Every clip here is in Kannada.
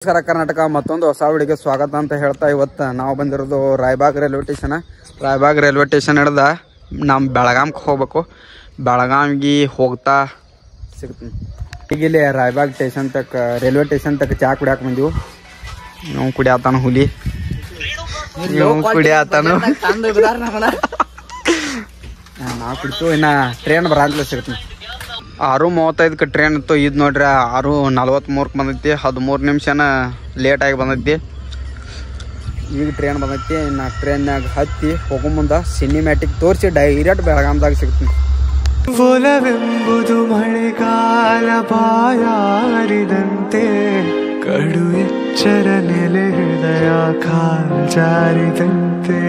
ನಮಸ್ಕಾರ ಕರ್ನಾಟಕ ಮತ್ತೊಂದು ಹೊಸ ವಿಡಿಯೋಗೆ ಸ್ವಾಗತ ಅಂತ ಹೇಳ್ತಾ ಇವತ್ತು ನಾವು ಬಂದಿರೋದು ರಾಯಬಾಗ್ ರೈಲ್ವೆ ಸ್ಟೇಷನ್ ಹಿಡ್ದ ನಮ್ಮ ಬೆಳಗಾಂಗೆ ಹೋಗ್ಬೇಕು. ಬೆಳಗಾವಿಗೆ ಹೋಗ್ತಾ ಸಿಗ್ತೀನಿ. ಈಗ ಇಲ್ಲಿ ರಾಯಬಾಗ್ ಸ್ಟೇಷನ್ ತಕ್ಕ ರೈಲ್ವೆ ಸ್ಟೇಷನ್ ತಕ್ಕ ಚಾ ಕುಡಿಯಾಕ ಬಂದೀವಿ. ನಾವು ಕುಡಿಯಾತಾನ ಹುಲಿ ಕುಡಿಯಾತಾನು ನಾವು ಕುಡಿತು. ಇನ್ನು ಟ್ರೈನ್ ಬರಂತಲೇ ಸಿಗ್ತೀನಿ. 6:35ಕ್ಕೆ ಟ್ರೈನ್ ಇತ್ತು. ಇದು ನೋಡ್ರಿ 6:43ಕ್ಕೆ ಬಂದೈತಿ. 13 ನಿಮಿಷನ ಲೇಟಾಗಿ ಬಂದೈತಿ. ಈಗ ಟ್ರೈನ್ ಬಂದೈತಿ. ಇನ್ನು ಟ್ರೈನ್ನಾಗ ಹತ್ತಿ ಹೋಗೋ ಮುಂದೆ ಸಿನಿಮ್ಯಾಟಿಕ್ ತೋರಿಸಿ ಡೈರೆಕ್ಟ್ ಬೆಳಗಾಂದಾಗ ಸಿಗ್ತೀನಿ. ಒಲವೆಂಬುದು ಮಳೆಗಾಲ ಬಾಯಾರಿದಂತೆ ಕಡು ಎಚ್ಚರ ನೆಲೆ ಹೃದಯ ಕಾಲ್ಜಾರಿದಂತೆ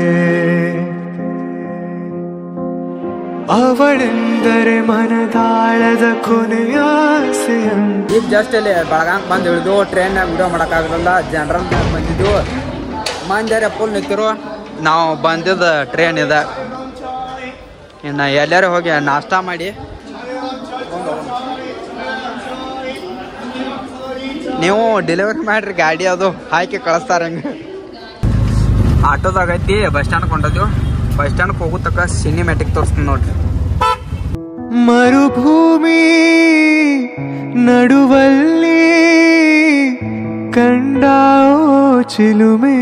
ಅವಳೆಂದರೆ ಮನದಾಳದ ಕೊನೆಯಾಸೆಯಂತೆ. ಈಗ ಜಸ್ಟ್ ಇಲ್ಲಿ ಬೆಳಗಾಂಗೆ ಬಂದು ಇಳಿದು ಟ್ರೈನ್ನಾಗ ವಿಡಿಯೋ ಮಾಡೋಕ್ಕಾಗಲ್ಲ. ಜನರಲ್ನಾಗ ಬಂದಿದ್ದು ಮಂದ್ಯಾರ ಫುಲ್ ನಿಂತಿರು. ನಾವು ಬಂದಿದ್ದ ಟ್ರೈನ್ ಇದೆ. ಇನ್ನು ಎಲ್ಲರೂ ಹೋಗಿ ನಾಷ್ಟ ಮಾಡಿ ನೀವು ಡೆಲಿವರಿ ಮಾಡಿರಿ. ಗಾಡಿ ಅದು ಹಾಕಿ ಕಳಿಸ್ತಾರೆ. ಹಂಗೆ ಆಟೋದಾಗೈತಿ. ಬಸ್ ಸ್ಟ್ಯಾಂಡ್ಗೆ ಹೊಂಟೋದ್ವಿ. ಬಸ್ ಸ್ಟ್ಯಾಂಡ್ಗೆ ಹೋಗೋ ತಕ್ಕ ಸಿನಿಮ್ಯಾಟಿಕ್ ತೋರಿಸ್ತೀನಿ ನೋಡ್ರಿ. ಮರುಭೂಮಿ ನಡುವಲ್ಲಿ ಕಂಡಾओ ಚಿಲುಮೆ.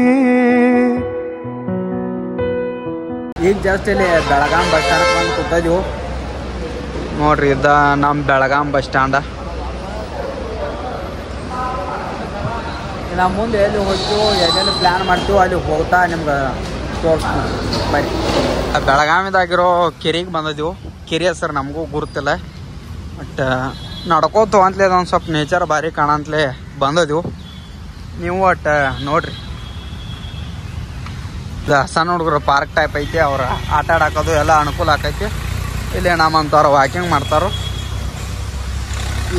ಈಗ ಜಸ್ಟ್ ಇಲ್ಲಿ ಬೆಳಗಾಂ ಬಸ್ ಸ್ಟ್ಯಾಂಡ್ ಬಂದು ಕೂತಿದ್ದೀವಿ ನೋಡ್ರಿ. ಇದ ನಮ್ಮ ಬೆಳಗಾಂ ಬಸ್ ಸ್ಟ್ಯಾಂಡ. ನಾವು ಮುಂದೆ ಎಲ್ಲಿ ಹೋಗ್ತೀವಿ ಎಲ್ಲೆಲ್ಲಿ ಪ್ಲ್ಯಾನ್ ಮಾಡ್ತೀವಿ ಅಲ್ಲಿ ಹೋಗ್ತಾ ನಿಮ್ಗೆ ತೋರಿಸ್ತೀವಿ. ಬರೀ ಬೆಳಗಾವಿದಾಗಿರೋ ಕೆರೆಗೆ ಬಂದಿದ್ದೀವಿ. ಕೆರೆ ಹೆಸರು ನಮಗೂ ಗುರುತಿಲ್ಲ. ಬಟ್ ನಡ್ಕೋತು ಅಂತಲೇ ಅದೊಂದು ಸ್ವಲ್ಪ ನೇಚರ್ ಭಾರಿ ಕಾಣಂತಲೇ ಬಂದಿದ್ದೀವಿ. ನೀವು ಒಟ್ಟು ನೋಡ್ರಿ. ಸಣ್ಣ ಹುಡುಗರು ಪಾರ್ಕ್ ಟೈಪ್ ಐತಿ. ಅವ್ರು ಆಟ ಆಡೋದು ಎಲ್ಲ ಅನುಕೂಲ ಆಕೈತಿ. ಇಲ್ಲಿ ನಮ್ಮಂಥವ್ರು ವಾಕಿಂಗ್ ಮಾಡ್ತಾರೋ.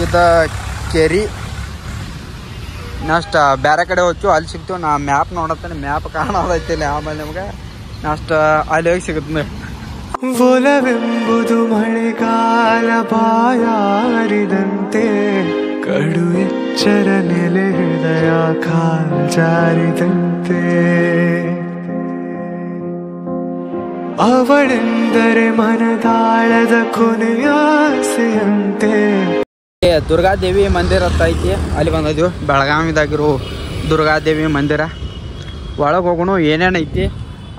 ಇದು ಕೆರೆ. ನೆಕ್ಸ್ಟ್ ಬೇರೆ ಕಡೆ ಹೋಗ್ತೀವಿ ಅಲ್ಲಿ ಸಿಗ್ತೀವಿ. ನಾ ಮ್ಯಾಪ್ ನೋಡತ್ತೇನೆ. ಮ್ಯಾಪ್ ಕಾಣೋದೈತಿ ಇಲ್ಲಿ. ಆಮೇಲೆ ನಿಮ್ಗೆ ನೆಕ್ಸ್ಟ್ ಅಲ್ಲಿ ಹೋಗಿ ಸಿಗುತ್ತೆ. ಒಲವೆಂಬುದು ಮಳೆಗಾಲ ಬಾಯಾರಿದಂತೆ ಕಡು ಎಚ್ಚರ ನೆಲೆ ಹೃದಯ ಕಾಲ್ಜಾರಿದಂತೆ ಅವಳೆಂದರೆ ಮನದಾಳದ ಕೊನೆಯಾಸೆಯಂತೆ. ದುರ್ಗಾದೇವಿ ಮಂದಿರ ಅಂತ ಐತಿ. ಅಲ್ಲಿ ಬಂದಿದ್ದೀವಿ. ಬೆಳಗಾವಿದಾಗಿರೋ ದುರ್ಗಾದೇವಿ ಮಂದಿರ. ಒಳಗೆ ಹೋಗೋಣ. ಏನೇನು ಐತಿ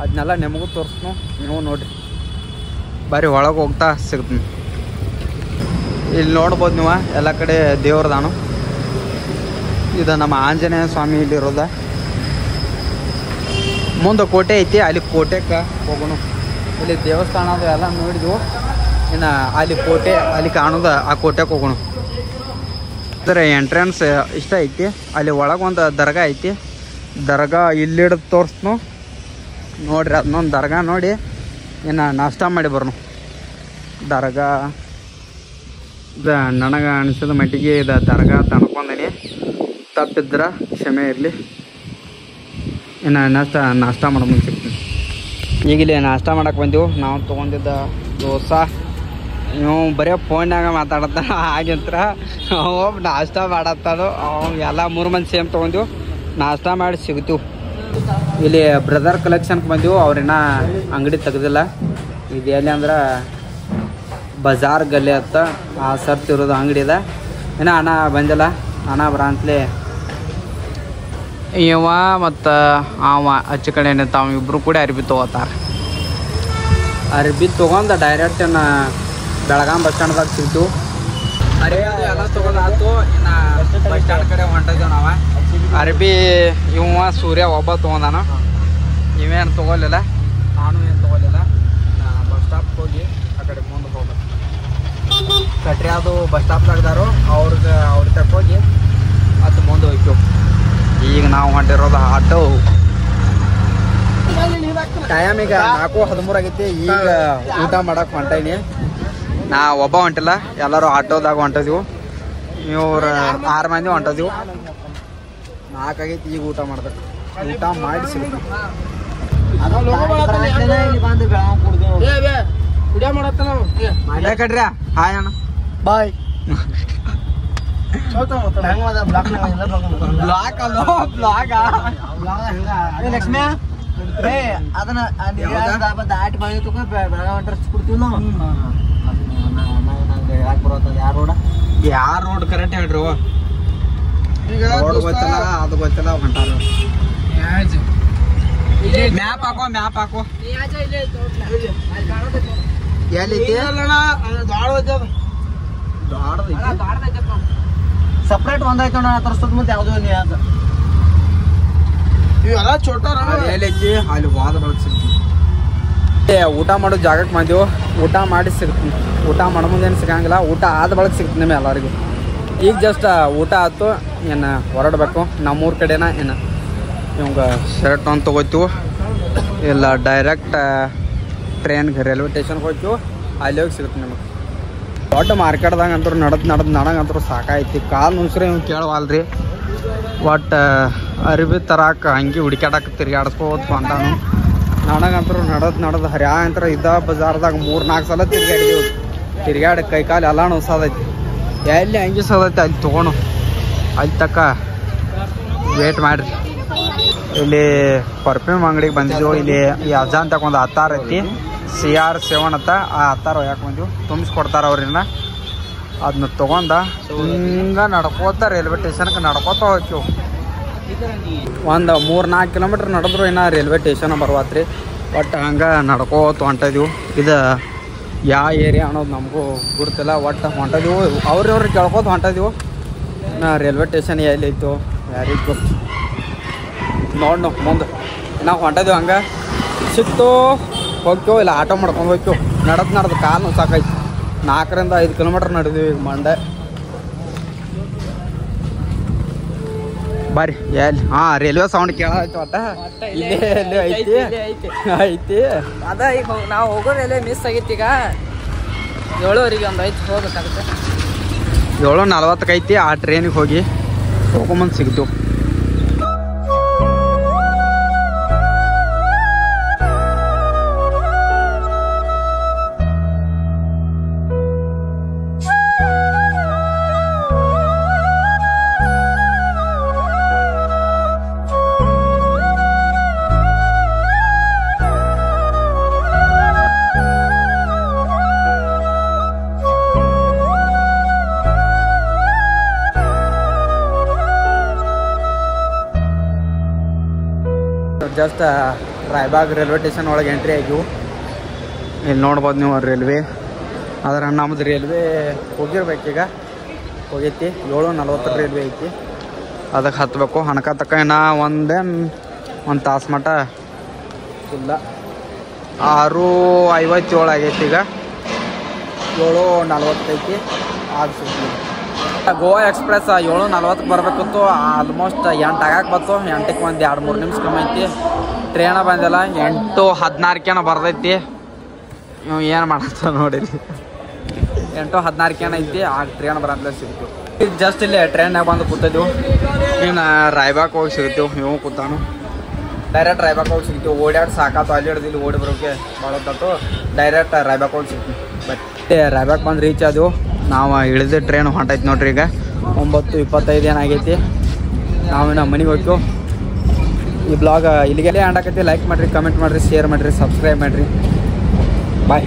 ಅದನ್ನೆಲ್ಲ ನಿಮಗೂ ತೋರಿಸ್ನು. ನೀವು ನೋಡ್ರಿ. ಬರೀ ಒಳಗೆ ಹೋಗ್ತಾ ಸಿಗ್ತೀನಿ. ಇಲ್ಲಿ ನೋಡ್ಬೋದು ನೀವು ಎಲ್ಲ ಕಡೆ ದೇವ್ರದಾನು. ಇದು ನಮ್ಮ ಆಂಜನೇಯ ಸ್ವಾಮಿ ಇಲ್ಲಿರೋದ. ಮುಂದೆ ಕೋಟೆ ಐತಿ. ಅಲ್ಲಿ ಕೋಟೆಗೆ ಹೋಗೋಣ. ಇಲ್ಲಿ ದೇವಸ್ಥಾನ ಅದು ಎಲ್ಲ ನೋಡಿದ್ವು. ಇನ್ನು ಅಲ್ಲಿ ಕೋಟೆ ಅಲ್ಲಿ ಕಾಣೋದು ಆ ಕೋಟೆಗೆ ಹೋಗೋಣ. ಇದರ ಎಂಟ್ರೆನ್ಸ್ ಇಷ್ಟ ಐತಿ. ಅಲ್ಲಿ ಒಳಗೆ ಒಂದು ದರ್ಗಾ ಐತಿ. ದರ್ಗಾ ಇಲ್ಲಿ ಹಿಡಿದು ತೋರಿಸ್ನು ನೋಡ್ರಿ. ಅದನ್ನೊಂದು ದರ್ಗಾ ನೋಡಿ ಇನ್ನು ನಾಷ್ಟ ಮಾಡಿ ಬರೋಣ. ದರ್ಗಾ ನನಗೆ ಅನಿಸಿದ ಮಟ್ಟಿಗೆ ಇದು ದರ್ಗಾ ಅಂತ ಅನ್ಕೊಂಡೀನಿ. ತಪ್ಪಿದ್ರೆ ಕ್ಷಮೆ ಇರಲಿ. ಇನ್ನು ನಾಷ್ಟ ಮಾಡೋ ಮುಂದೆ ಸಿಗ್ತೀನಿ. ಈಗಿಲ್ಲಿ ನಾಷ್ಟ ಮಾಡಕ್ಕೆ ಬಂದೆವು. ನಾವು ತೊಗೊಂಡಿದ್ದ ದೋಸೆ. ನೀವು ಬರೀ ಫೋನ್ಯಾಗ ಮಾತಾಡತ್ತ ಹಾಗಂತ್ರ ಒಬ್ಬ ನಾಷ್ಟ ಮಾಡತ್ತಾನು. ಎಲ್ಲ 3 ಮಂದಿ ಸೇಮ್ ತೊಗೊಂಡಿವು. ನಾಷ್ಟ ಮಾಡಿ ಸಿಗ್ತೀವಿ. ಇಲ್ಲಿ ಬ್ರದರ್ ಕಲೆಕ್ಷನ್ಗೆ ಬಂದೆವು. ಅವ್ರೇನ ಅಂಗಡಿ ತೆಗ್ದಿಲ್ಲ. ಇದು ಎಲ್ಲಿ ಅಂದ್ರೆ ಬಜಾರ್ ಗಲ್ಲಿ ಹತ್ತ ಆ ಸರ್ತ್ ಇರೋದು ಅಂಗಡಿ ಇದೆ. ಏನೋ ಅಣ್ಣ ಬಂದಿಲ್ಲ. ಅಣ್ಣ ಬರಂತಲೇ ಇವ ಮತ್ತು ಅವ ಹಚ್ಚ ಕಡೆ ತಾವು ಇಬ್ಬರು ಕೂಡ ಅರ್ಬಿ ತೊಗೋತಾರೆ. ಅರ್ಬಿ ತೊಗೊಂಡು ಡೈರೆಕ್ಟ್ ಇನ್ನು ಬೆಳಗಾಂ ಬಸ್ ಸ್ಟ್ಯಾಂಡ್ದಾಗ ಸಿಗ್ತು. ಅರ್ಬಿ ಎಲ್ಲ ತೊಗೊಂಡಾತು. ಇನ್ನು ಬಸ್ ಸ್ಟ್ಯಾಂಡ್ ಕಡೆ ಹೊಂಟಿದ್ದೇವೆ ನಾವು. ಅರ್ಬಿ ಇವ ಸೂರ್ಯ ಒಬ್ಬ ತೊಗೊಂಡಾನು. ಇವೇನು ತೊಗೊಲಿಲ್ಲ. ನಾನು ಏನು ತೊಗೊಲಿಲ್ಲ. ಬಸ್ ಸ್ಟಾಪ್ಗೆ ಹೋಗಿ ಆ ಕಡೆ ಮುಂದೆ ಹೋಗ್ಬೇಕು. ಕಟ್ರಿ ಅದು ಬಸ್ ಸ್ಟಾಪ್ದಾಗದಾರು. ಅವ್ರ ತಕ್ಕ ಹೋಗಿ ಅದು ಮುಂದೆ ಹೋಗ್ತೀವಿ. ಈಗ ನಾವು ಹೊಂಟಿರೋದು ಆಟೋ. ಟೈಮ್ ಈಗ 4:13 ಆಗೈತಿ. ಈಗ ಊಟ ಮಾಡಕ್ಕೆ ಹೊಂಟೀನಿ. ನಾ ಒಬ್ಬ ಹೊಂಟಿಲ್ಲ. ಎಲ್ಲರೂ ಆಟೋದಾಗ ಹೊಂಟಿದ್ವು. ಇವ್ರು 6 ಮಂದಿ ಹೊಂಟಿದ್ವು. 4 ಆಗೈತಿ. ಈಗ ಊಟ ಮಾಡ್ಬೇಕು. ಊಟ ಮಾಡಿ ಸಿಗ್ತೀವಿ. ಕಟ್ರಿ ಹಾಯ್ ಅಣ್ಣ. ಬಾಯ್. ಬ್ಲಾಕ್ ಅಲ್ಲ ಬ್ಲಾಗ ಲಕ್ಷ್ಮ್ಯಾ ಅದನ್ನ ದಾಟಿ ಬಂದಿತ್ತು ಬೆಳಗಾವಿ ಅಡ್ರೆಸ್ ಕೊಡ್ತೀವಿ ನಾವು ಹೇಳಕ್ ಬರೋದ ಯಾರ ರೋಡ್ ಕರೆಕ್ಟ್ ಹೇಳ್ರಿ ರೋಡ್ ಗೊತ್ತಿಲ್ಲ ಅದು ಗೊತ್ತಿಲ್ಲ ಹೊಂಟಾರ ಮ್ಯಾಪ್ ಹಾಕೋ ಎಲ್ಲಿ ಸಪ್ರೇಟ್ ಒಂದಾಯ್ತು ಅಣ್ಣ ತರಿಸ್ತದ ಮತ್ತೆ ಯಾವ್ದು ನೀ ಅದು ಇವೆಲ್ಲ ಚೋಟಾರ ಎಲ್ಲೈತಿ ಅಲ್ಲಿ ವಾದ ಬಳಕ್ ಸಿಗ್ತೀನಿ ಊಟ ಮಾಡೋ ಜಾಗಕ್ಕೆ ಬಂದೆವು ಊಟ ಮಾಡಿ ಸಿಗ್ತೀನಿ ಊಟ ಮಾಡೋ ಮುಂದೇನು ಸಿಗಂಗಿಲ್ಲ ಊಟ ಆದ ಬಳಕ ಸಿಗ್ತೀನಿ ನಿಮಗೆ ಎಲ್ಲರಿಗೂ ಈಗ ಜಸ್ಟ್ ಊಟ ಆಯ್ತು ಏನು ಹೊರಡ್ಬೇಕು ನಮ್ಮೂರ ಕಡೆನ ಏನು ಇವಂಗೆ ಶರ್ಟ್ ಒಂದು ತೊಗೋತೀವಿ ಇಲ್ಲ ಡೈರೆಕ್ಟ್ ಟ್ರೈನ್ಗೆ ರೈಲ್ವೆ ಸ್ಟೇಷನ್ಗೆ ಹೋಗ್ತೀವಿ ಅಲ್ಲಿ ಹೋಗಿ ಸಿಗುತ್ತೆ ನಿಮಗೆ ದೊಡ್ಡ ಮಾರ್ಕೆಟ್ದಾಗ ಅಂತೂ ನಡಂಗಂತೂ ಸಾಕಾಯ್ತಿ ಕಾಲು ನುಸ್ರೆ ಇವ್ನು ಕೇಳವಲ್ರಿ ಒಟ್ಟು ಅರಿವಿ ತರಾಕ ಹಂಗೆ ಹುಡುಕ್ಯಾಡಕ್ಕೆ ತಿರ್ಗಾಡಿಸ್ಕೋತ ಬಂದಾನು ನನಗಂತೂ ನಡದ್ ಹರ್ಯಾ ಅಂತ ಇದ್ದ ಬಜಾರ್ದಾಗ 3-4 ಸಲ ತಿರ್ಗಾಡಿ ಕೈಕಾಲು ಎಲ್ಲ ನುಸದೈತಿ ಎಲ್ಲಿ ಹಂಗೆ ಸದೈತಿ ಅಲ್ಲಿ ತೊಗೊಂಡು ಅಲ್ಲಿ ತಕ್ಕ ವೇಟ್ ಮಾಡಿರಿ ಇಲ್ಲಿ ಪರ್ಫ್ಯೂಮ್ ಅಂಗಡಿಗೆ ಬಂದಿದ್ದೆವು ಇಲ್ಲಿ ಈ ಅಜಾಂತಕ್ಕೆ ಒಂದು ಹತ್ತಾರ ಐತಿ CR7 ಅಂತ ಆ ಹತ್ತಾರ ಒಯ್ಯಾಕೆ ಬಂದೆವು ತುಂಬಿಸ್ಕೊಡ್ತಾರೆ ಅವ್ರನ್ನ ಅದನ್ನ ತೊಗೊಂಡ ಹಿಂಗೆ ನಡ್ಕೋತ ರೈಲ್ವೆ ಸ್ಟೇಷನ್ಗೆ ನಡ್ಕೋತ ಹೋಗ್ತೀವಿ ಒಂದು 3-4 ಕಿಲೋಮೀಟ್ರ್ ನಡೆದ್ರು ಇನ್ನು ರೈಲ್ವೆ ಸ್ಟೇಷನ್ ಬರ್ವಾತ್ರಿ ಒಟ್ಟು ಹಂಗೆ ನಡ್ಕೋತ ಹೊಂಟಿದೆವು ಇದು ಯಾವ ಏರಿಯಾ ಅನ್ನೋದು ನಮಗೂ ಗುರ್ತಿಲ್ಲ ಒಟ್ಟು ಹೊಂಟಿದೆವು ಅವ್ರವ್ರಿಗೆ ಕೇಳ್ಕೋತ ಹೊಂಟಿದೆವು ಇನ್ನು ರೈಲ್ವೆ ಸ್ಟೇಷನ್ ಎಲ್ಲಿ ಐತು ಯಾರಿಗೆ ಗೊತ್ತು ನೋಡಿ ಮುಂದೆ ನಾವು ಹೊಂಟಿದೆವು ಹಂಗೆ ಸಿಕ್ತು ಹೋಗ್ತೇವೆ ಇಲ್ಲ ಆಟೋ ಮಾಡ್ಕೊಂಡು ಹೋಗ್ತೇವೆ ನಡೆದು ಕಾಲು ಸಾಕಾಯ್ತು 4-5 ಕಿಲೋಮೀಟ್ರ್ ನಡೆದೀವಿ ಈಗ ಮಂಡೆ ಬರ್ರಿ ಎಲ್ಲಿ ರೈಲ್ವೆ ಸೌಂಡ್ ಕೇಳಾಯ್ತು ಒಟ್ಟ ಇಲ್ಲಿ ಐತಿ ಅದ ಈಗ ನಾವು ಹೋಗೋದೆಲ್ಲ ಮಿಸ್ ಆಗೈತಿ ಈಗ 7:00 ಒಂದು ಐತಿ ಹೋಗ್ಬೇಕಾಗುತ್ತೆ 7:40 ಐತಿ ಆ ಟ್ರೈನಿಗೆ ಹೋಗಿ ಹೋಗೊಂಬಂದು ಸಿಗ್ತು ಜಸ್ಟ್ ರಾಯಬಾಗ್ ರೈಲ್ವೆ ಸ್ಟೇಷನ್ ಒಳಗೆ ಎಂಟ್ರಿ ಆಗಿವು ಇಲ್ಲಿ ನೋಡ್ಬೋದು ನೀವು ರೈಲ್ವೆ ಆದ್ರೆ ನಮ್ಮದು ರೈಲ್ವೆ ಹೋಗಿರ್ಬೇಕೀಗ ಹೋಗೈತಿ 7:40 ರೈಲ್ವೆ ಐತಿ ಅದಕ್ಕೆ ಹತ್ತಬೇಕು ಹಣಕ ಇನ್ನು ಒಂದು ತಾಸು ಮಟ್ಟ ಇಲ್ಲ 6:57 ಆಗೈತಿ ಈಗ 7:40 ಐತಿ ಆಗ್ಸಿದ್ವಿ ಗೋವಾ ಎಕ್ಸ್ಪ್ರೆಸ್ 7:40 ಬರಬೇಕಿತ್ತು ಆಲ್ಮೋಸ್ಟ್ 8 ಆಗಕ್ಕೆ ಬಂತು 8ಕ್ಕೆ ಒಂದು 2-3 ನಿಮಿಷ ಕಮ್ಮಿ ಐತಿ ಟ್ರೈನ ಬಂದಿಲ್ಲ 8:16 ಬರ್ತೈತಿ ಇವು ಏನು ಮಾಡತ್ತ ನೋಡಿರಿ 8:16 ಐತಿ ಆ ಟ್ರೈನ್ ಬರತ್ಲೆ ಸಿಗ್ತೀವಿ ಈಗ ಜಸ್ಟ್ ಇಲ್ಲಿ ಟ್ರೈನ್ನಾಗ ಬಂದು ಕೂತಿದ್ದೆವು ಇನ್ನು ರಾಯಬಾಗ್ ಹೋಗಿ ಸಿಗ್ತೀವಿ ಇವು ಕೂತಾನು ಡೈರೆಕ್ಟ್ ರಾಯಬಾಗ್ ಹೋಗಿ ಸಿಗ್ತೀವಿ ಓಡಾಡಿ ಸಾಕಾತು ಅಲ್ಲಿ ಹಿಡ್ದು ಇಲ್ಲಿ ಓಡಿ ಬರೋಕೆ ಭಾಳ ಹೊತ್ತು ಡೈರೆಕ್ಟ್ ರಾಯಬಾಗ್ ಹೋಗಿ ಸಿಗ್ತೀವಿ ಬಟ್ ರಾಯಬಾಗ್ ಬಂದು ರೀಚ್ ಆದೆವು ನಾವು ಇಳಿದ ಟ್ರೈನ್ ಹೊಂಟೈತಿ ನೋಡ್ರಿ ಈಗ 9:25 ಏನಾಗೈತಿ ನಾವಿನ್ನು ಮನೆಗೆ ಹೋಗ್ತೀವಿ ಈ ಬ್ಲಾಗ್ ಇಲ್ಲಿಗೆಲ್ಲೇ ಆಡಾಕೈತಿ ಲೈಕ್ ಮಾಡಿರಿ ಕಮೆಂಟ್ ಮಾಡಿರಿ ಶೇರ್ ಮಾಡಿರಿ ಸಬ್ಸ್ಕ್ರೈಬ್ ಮಾಡಿರಿ ಬಾಯ್